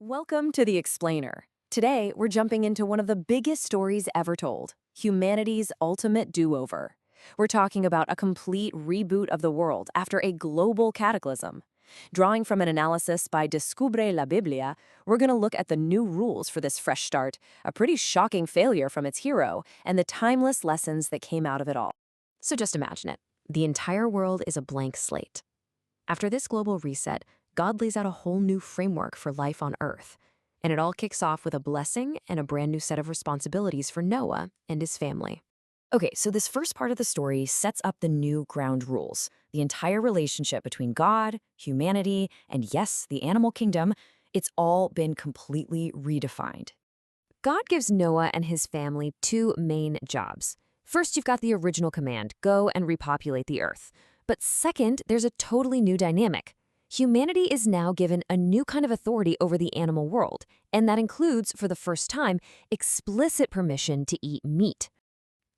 Welcome to The Explainer. Today, we're jumping into one of the biggest stories ever told, humanity's ultimate do-over. We're talking about a complete reboot of the world after a global cataclysm. Drawing from an analysis by Descubre la Biblia, we're going to look at the new rules for this fresh start, a pretty shocking failure from its hero, and the timeless lessons that came out of it all. So just imagine it. The entire world is a blank slate. After this global reset, God lays out a whole new framework for life on Earth, and it all kicks off with a blessing and a brand new set of responsibilities for Noah and his family. Okay, so this first part of the story sets up the new ground rules, the entire relationship between God, humanity, and yes, the animal kingdom. It's all been completely redefined. God gives Noah and his family two main jobs. First, you've got the original command, go and repopulate the Earth. But second, there's a totally new dynamic. Humanity is now given a new kind of authority over the animal world, and that includes, for the first time, explicit permission to eat meat.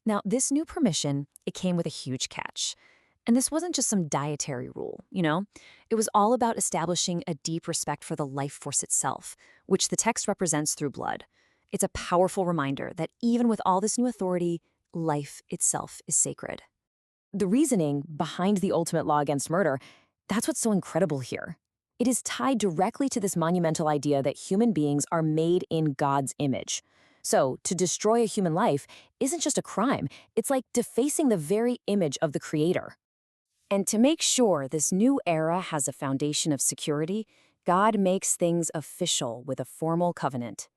Now, this new permission, it came with a huge catch. And this wasn't just some dietary rule, It was all about establishing a deep respect for the life force itself, which the text represents through blood. It's a powerful reminder that even with all this new authority, life itself is sacred. The reasoning behind the ultimate law against murder, that's what's so incredible here. It is tied directly to this monumental idea that human beings are made in God's image. So, to destroy a human life isn't just a crime, it's like defacing the very image of the Creator. And to make sure this new era has a foundation of security, God makes things official with a formal covenant.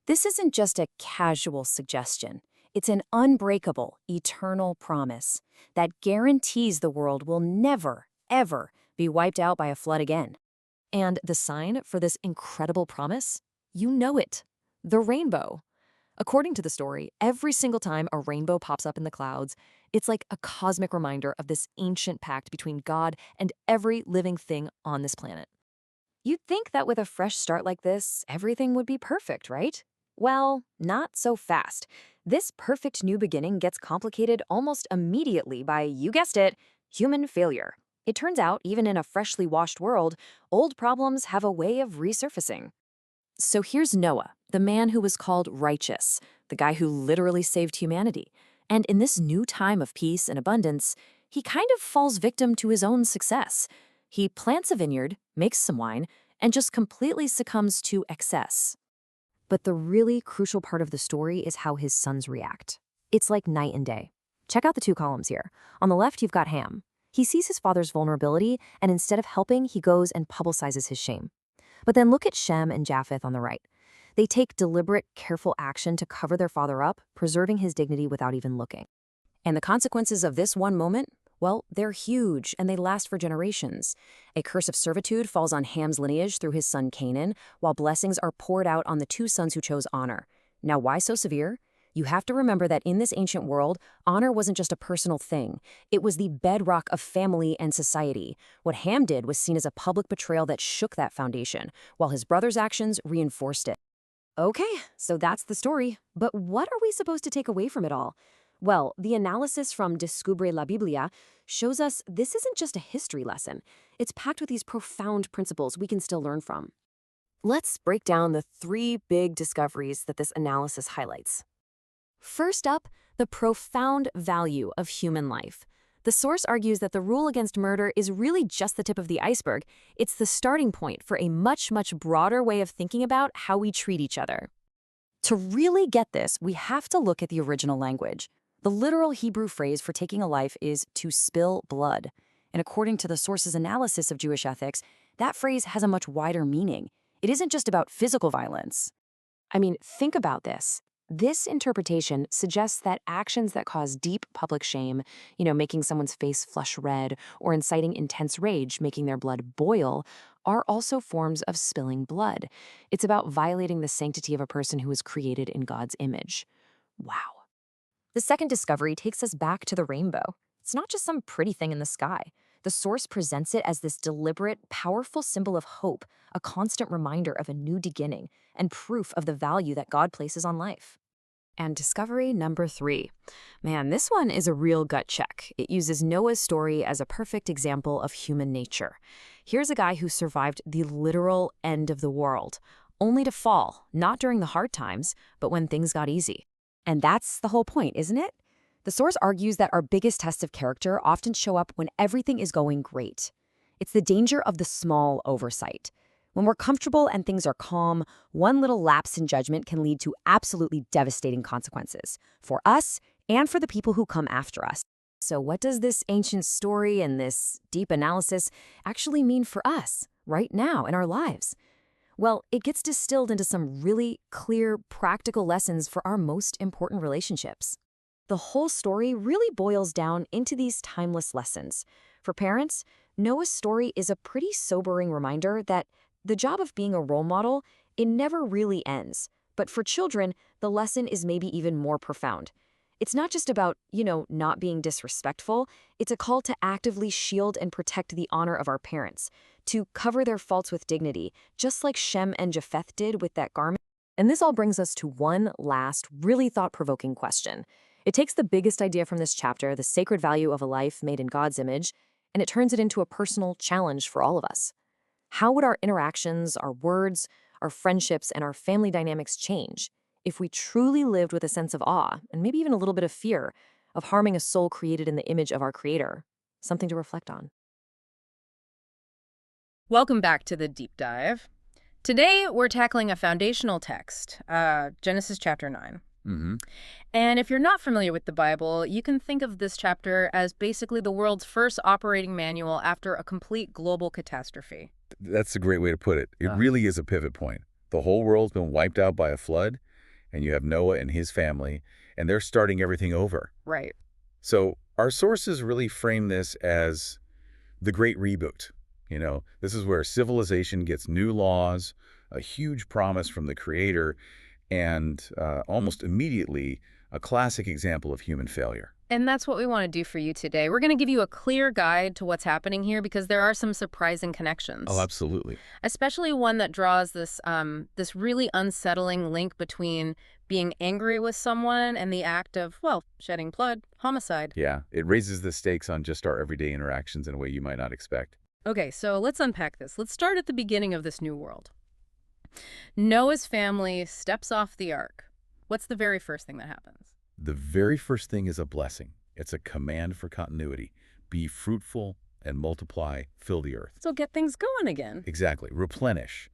This isn't just a casual suggestion. It's an unbreakable, eternal promise that guarantees the world will never, ever be wiped out by a flood again. And the sign for this incredible promise? You know it. The rainbow. According to the story, every single time a rainbow pops up in the clouds, it's like a cosmic reminder of this ancient pact between God and every living thing on this planet. You'd think that with a fresh start like this, everything would be perfect, right? Well, not so fast. This perfect new beginning gets complicated almost immediately by, you guessed it, human failure. It turns out, even in a freshly washed world, old problems have a way of resurfacing. So here's Noah, the man who was called righteous, the guy who literally saved humanity. And in this new time of peace and abundance, he kind of falls victim to his own success. He plants a vineyard, makes some wine, and just completely succumbs to excess. But the really crucial part of the story is how his sons react. It's like night and day. Check out the two columns here. On the left, you've got Ham. He sees his father's vulnerability, and instead of helping, he goes and publicizes his shame. But then look at Shem and Japheth on the right. They take deliberate, careful action to cover their father up, preserving his dignity without even looking. And the consequences of this one moment? Well, they're huge, and they last for generations. A curse of servitude falls on Ham's lineage through his son Canaan, while blessings are poured out on the two sons who chose honor. Now, why so severe? You have to remember that in this ancient world, honor wasn't just a personal thing. It was the bedrock of family and society. What Ham did was seen as a public betrayal that shook that foundation, while his brother's actions reinforced it. Okay, so that's the story. But what are we supposed to take away from it all? Well, the analysis from Descubre la Biblia shows us this isn't just a history lesson. It's packed with these profound principles we can still learn from. Let's break down the three big discoveries that this analysis highlights. First up, the profound value of human life. The source argues that the rule against murder is really just the tip of the iceberg. It's the starting point for a much, much broader way of thinking about how we treat each other. To really get this, we have to look at the original language. The literal Hebrew phrase for taking a life is to spill blood. And according to the source's analysis of Jewish ethics, that phrase has a much wider meaning. It isn't just about physical violence. I mean, think about this. This interpretation suggests that actions that cause deep public shame, making someone's face flush red, or inciting intense rage, making their blood boil, are also forms of spilling blood. It's about violating the sanctity of a person who is created in God's image. Wow. The second discovery takes us back to the rainbow. It's not just some pretty thing in the sky. The source presents it as this deliberate, powerful symbol of hope, a constant reminder of a new beginning, and proof of the value that God places on life. And discovery number 3. Man, this one is a real gut check. It uses Noah's story as a perfect example of human nature. Here's a guy who survived the literal end of the world. only to fall, not during the hard times, but when things got easy. And that's the whole point, isn't it? The source argues that our biggest tests of character often show up when everything is going great. It's the danger of the small oversight. When we're comfortable and things are calm, one little lapse in judgment can lead to absolutely devastating consequences for us and for the people who come after us. So what does this ancient story and this deep analysis actually mean for us right now in our lives? Well, it gets distilled into some really clear, practical lessons for our most important relationships. The whole story really boils down into these timeless lessons. For parents, Noah's story is a pretty sobering reminder that the job of being a role model, it never really ends. But for children, the lesson is maybe even more profound. It's not just about, not being disrespectful. It's a call to actively shield and protect the honor of our parents, to cover their faults with dignity, just like Shem and Japheth did with that garment. And this all brings us to one last, really thought-provoking question. It takes the biggest idea from this chapter, the sacred value of a life made in God's image, and it turns it into a personal challenge for all of us. How would our interactions, our words, our friendships, and our family dynamics change if we truly lived with a sense of awe, and maybe even a little bit of fear, of harming a soul created in the image of our Creator? Something to reflect on. Welcome back to the Deep Dive. Today, we're tackling a foundational text, Genesis chapter 9. And if you're not familiar with the Bible, you can think of this chapter as basically the world's first operating manual after a complete global catastrophe. That's a great way to put it. It really is a pivot point. The whole world's been wiped out by a flood, and you have Noah and his family, and they're starting everything over. Right. So our sources really frame this as the great reboot. This is where civilization gets new laws, a huge promise from the Creator, and almost immediately a classic example of human failure. And that's what we want to do for you today. We're going to give you a clear guide to what's happening here because there are some surprising connections. Oh, absolutely. Especially one that draws this really unsettling link between being angry with someone and the act of, shedding blood, homicide. Yeah, it raises the stakes on just our everyday interactions in a way you might not expect. Okay, so let's unpack this. Let's start at the beginning of this new world. Noah's family steps off the ark. What's the very first thing that happens? The very first thing is a blessing. It's a command for continuity. Be fruitful and multiply, fill the earth. So get things going again. Exactly. Replenish.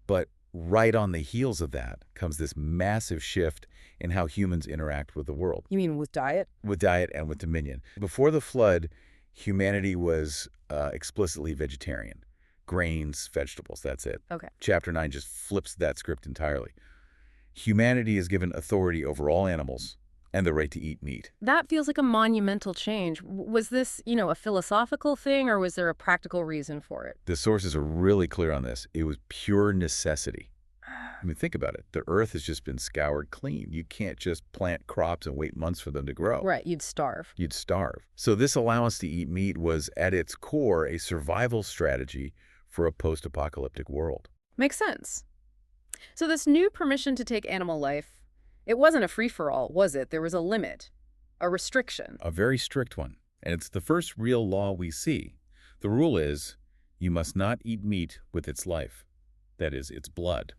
But right on the heels of that comes this massive shift in how humans interact with the world. You mean with diet? With diet and with dominion. Before the flood, humanity was explicitly vegetarian. Grains, vegetables, that's it. Okay. Chapter 9 just flips that script entirely. Humanity is given authority over all animals and the right to eat meat. That feels like a monumental change. Was this, a philosophical thing, or was there a practical reason for it? The sources are really clear on this. It was pure necessity. I mean, think about it. The earth has just been scoured clean. You can't just plant crops and wait months for them to grow. Right, you'd starve. You'd starve. So this allowance to eat meat was, at its core, a survival strategy for a post-apocalyptic world. Makes sense. So this new permission to take animal life, it wasn't a free-for-all, was it? There was a limit, a restriction. A very strict one. And it's the first real law we see. The rule is, you must not eat meat with its life. That is, its blood.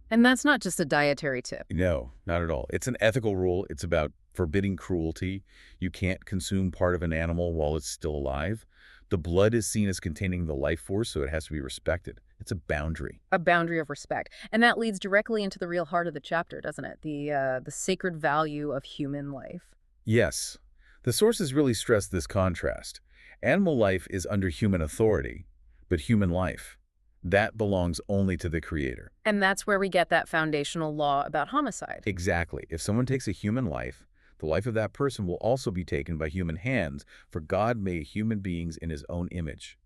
And that's not just a dietary tip. No, not at all. It's an ethical rule. It's about forbidding cruelty. You can't consume part of an animal while it's still alive. The blood is seen as containing the life force, so it has to be respected. It's a boundary. A boundary of respect. And that leads directly into the real heart of the chapter, doesn't it? The sacred value of human life. Yes. The sources really stress this contrast. Animal life is under human authority, but human life, that belongs only to the Creator. And that's where we get that foundational law about homicide. Exactly. If someone takes a human life, the life of that person will also be taken by human hands, for God made human beings in His own image.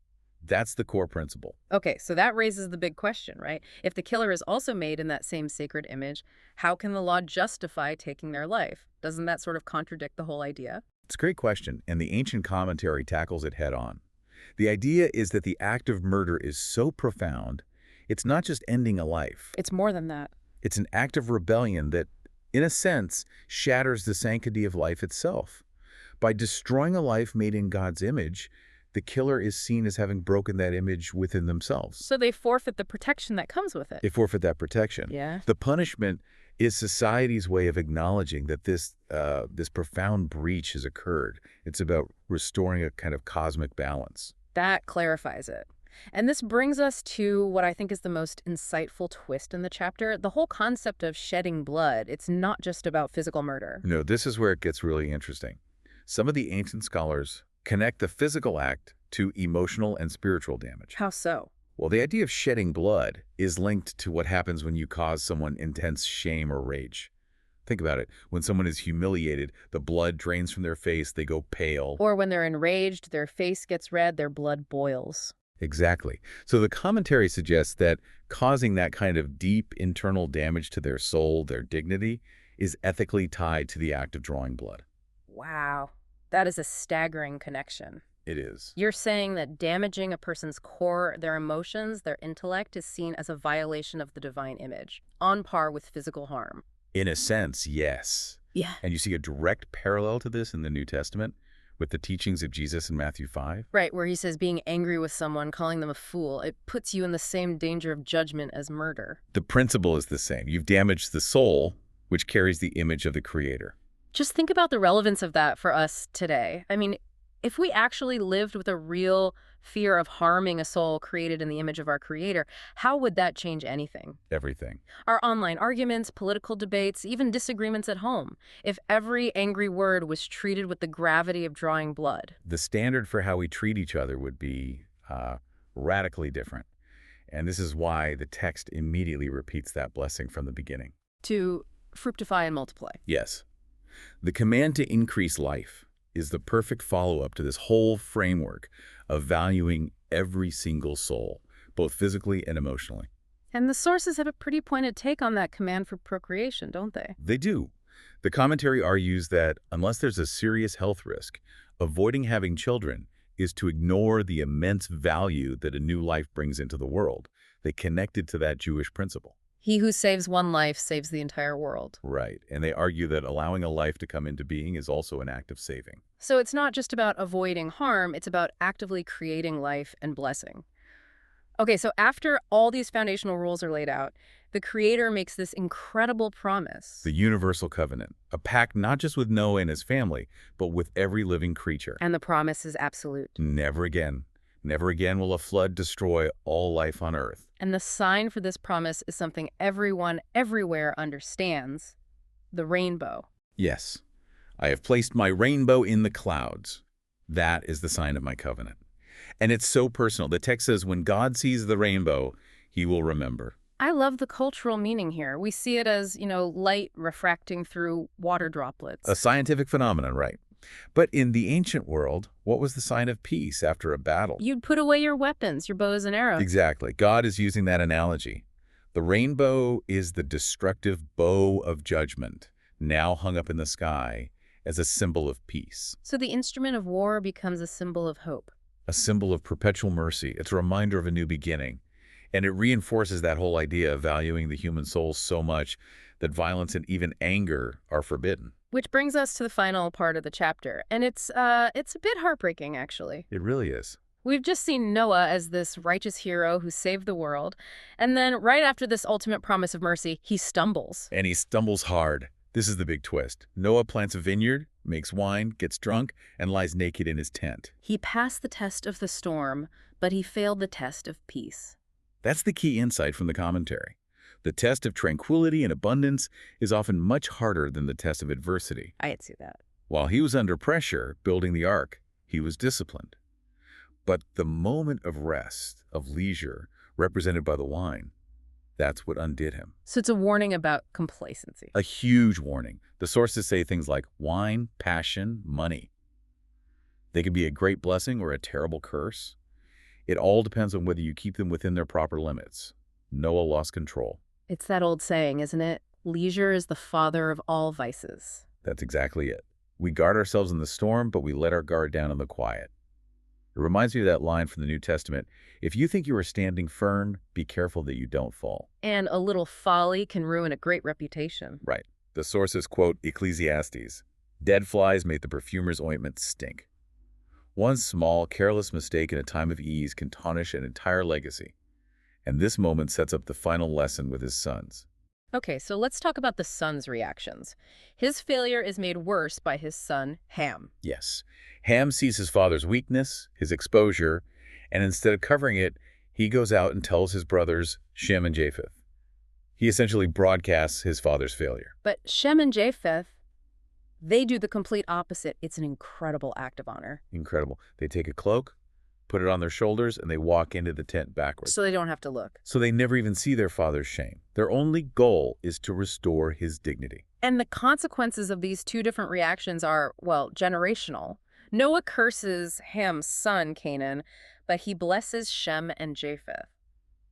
That's the core principle. Okay, so that raises the big question, right? If the killer is also made in that same sacred image, how can the law justify taking their life? Doesn't that sort of contradict the whole idea? It's a great question, and the ancient commentary tackles it head on. The idea is that the act of murder is so profound, it's not just ending a life. It's more than that. It's an act of rebellion that, in a sense, shatters the sanctity of life itself. By destroying a life made in God's image, the killer is seen as having broken that image within themselves. So they forfeit the protection that comes with it. They forfeit that protection. Yeah. The punishment is society's way of acknowledging that this profound breach has occurred. It's about restoring a kind of cosmic balance. That clarifies it. And this brings us to what I think is the most insightful twist in the chapter, the whole concept of shedding blood. It's not just about physical murder. No, this is where it gets really interesting. Some of the ancient scholars connect the physical act to emotional and spiritual damage. How so? Well, the idea of shedding blood is linked to what happens when you cause someone intense shame or rage. Think about it. When someone is humiliated, the blood drains from their face, they go pale. Or when they're enraged, their face gets red, their blood boils. Exactly. So the commentary suggests that causing that kind of deep internal damage to their soul, their dignity, is ethically tied to the act of drawing blood. Wow. That is a staggering connection. It is. You're saying that damaging a person's core, their emotions, their intellect is seen as a violation of the divine image, on par with physical harm. In a sense, yes. Yeah. And you see a direct parallel to this in the New Testament with the teachings of Jesus in Matthew 5. Right, where he says being angry with someone, calling them a fool, it puts you in the same danger of judgment as murder. The principle is the same. You've damaged the soul, which carries the image of the Creator. Just think about the relevance of that for us today. I mean, if we actually lived with a real fear of harming a soul created in the image of our Creator, how would that change anything? Everything. Our online arguments, political debates, even disagreements at home. If every angry word was treated with the gravity of drawing blood. The standard for how we treat each other would be radically different. And this is why the text immediately repeats that blessing from the beginning. To fructify and multiply. Yes. The command to increase life is the perfect follow-up to this whole framework of valuing every single soul, both physically and emotionally. And the sources have a pretty pointed take on that command for procreation, don't they? They do. The commentary argues that unless there's a serious health risk, avoiding having children is to ignore the immense value that a new life brings into the world. They connected to that Jewish principle. He who saves one life saves the entire world. Right. And they argue that allowing a life to come into being is also an act of saving. So it's not just about avoiding harm, it's about actively creating life and blessing. Okay, so after all these foundational rules are laid out, the Creator makes this incredible promise. The universal covenant, a pact not just with Noah and his family, but with every living creature. And the promise is absolute. Never again will a flood destroy all life on earth. And the sign for this promise is something everyone, everywhere understands: the rainbow. Yes, I have placed my rainbow in the clouds. That is the sign of my covenant. And it's so personal. The text says when God sees the rainbow, he will remember. I love the cultural meaning here. We see it as, light refracting through water droplets. A scientific phenomenon, right? But in the ancient world, what was the sign of peace after a battle? You'd put away your weapons, your bows and arrows. Exactly. God is using that analogy. The rainbow is the destructive bow of judgment, now hung up in the sky as a symbol of peace. So the instrument of war becomes a symbol of hope. A symbol of perpetual mercy. It's a reminder of a new beginning. And it reinforces that whole idea of valuing the human soul so much that violence and even anger are forbidden. Which brings us to the final part of the chapter. And it's a bit heartbreaking, actually. It really is. We've just seen Noah as this righteous hero who saved the world. And then right after this ultimate promise of mercy, he stumbles. And he stumbles hard. This is the big twist. Noah plants a vineyard, makes wine, gets drunk, and lies naked in his tent. He passed the test of the storm, but he failed the test of peace. That's the key insight from the commentary. The test of tranquility and abundance is often much harder than the test of adversity. I'd see that. While he was under pressure building the ark, he was disciplined. But the moment of rest, of leisure, represented by the wine, that's what undid him. So it's a warning about complacency. A huge warning. The sources say things like wine, passion, money. They can be a great blessing or a terrible curse. It all depends on whether you keep them within their proper limits. Noah lost control. It's that old saying, isn't it? Leisure is the father of all vices. That's exactly it. We guard ourselves in the storm, but we let our guard down in the quiet. It reminds me of that line from the New Testament, if you think you are standing firm, be careful that you don't fall. And a little folly can ruin a great reputation. Right. The sources quote Ecclesiastes, dead flies make the perfumer's ointment stink. One small, careless mistake in a time of ease can tarnish an entire legacy. And this moment sets up the final lesson with his sons. Okay, so let's talk about the son's reactions. His failure is made worse by his son, Ham. Yes. Ham sees his father's weakness, his exposure, and instead of covering it, he goes out and tells his brothers, Shem and Japheth. He essentially broadcasts his father's failure. But Shem and Japheth, they do the complete opposite. It's an incredible act of honor. Incredible. They take a cloak, put it on their shoulders, and they walk into the tent backwards. So they don't have to look. So they never even see their father's shame. Their only goal is to restore his dignity. And the consequences of these two different reactions are, well, generational. Noah curses Ham's son, Canaan, but he blesses Shem and Japheth.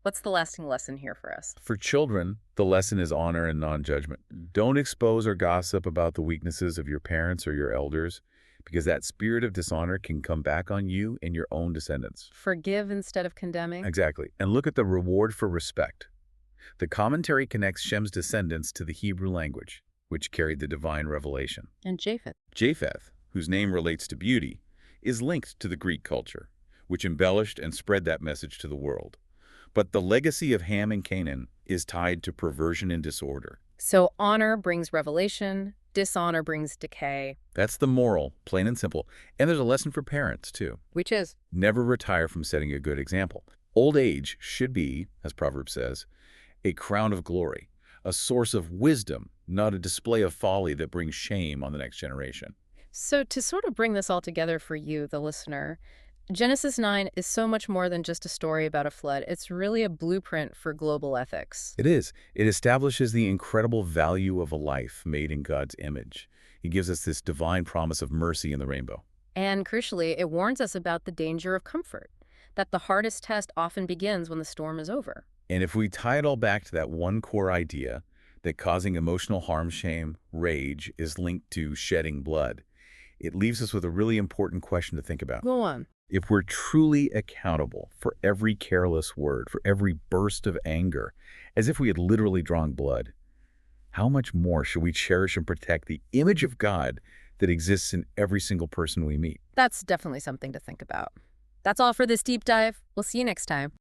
What's the lasting lesson here for us? For children, the lesson is honor and non-judgment. Don't expose or gossip about the weaknesses of your parents or your elders, because that spirit of dishonor can come back on you and your own descendants. Forgive instead of condemning? Exactly. And look at the reward for respect. The commentary connects Shem's descendants to the Hebrew language, which carried the divine revelation. And Japheth? Japheth, whose name relates to beauty, is linked to the Greek culture, which embellished and spread that message to the world. But the legacy of Ham and Canaan is tied to perversion and disorder. So honor brings revelation, dishonor brings decay. That's the moral, plain and simple. And there's a lesson for parents, too. Which is? Never retire from setting a good example. Old age should be, as Proverbs says, a crown of glory, a source of wisdom, not a display of folly that brings shame on the next generation. So to sort of bring this all together for you, the listener, Genesis 9 is so much more than just a story about a flood. It's really a blueprint for global ethics. It is. It establishes the incredible value of a life made in God's image. He gives us this divine promise of mercy in the rainbow. And crucially, it warns us about the danger of comfort, that the hardest test often begins when the storm is over. And if we tie it all back to that one core idea, that causing emotional harm, shame, rage is linked to shedding blood, it leaves us with a really important question to think about. Go on. If we're truly accountable for every careless word, for every burst of anger, as if we had literally drawn blood, how much more should we cherish and protect the image of God that exists in every single person we meet? That's definitely something to think about. That's all for this deep dive. We'll see you next time.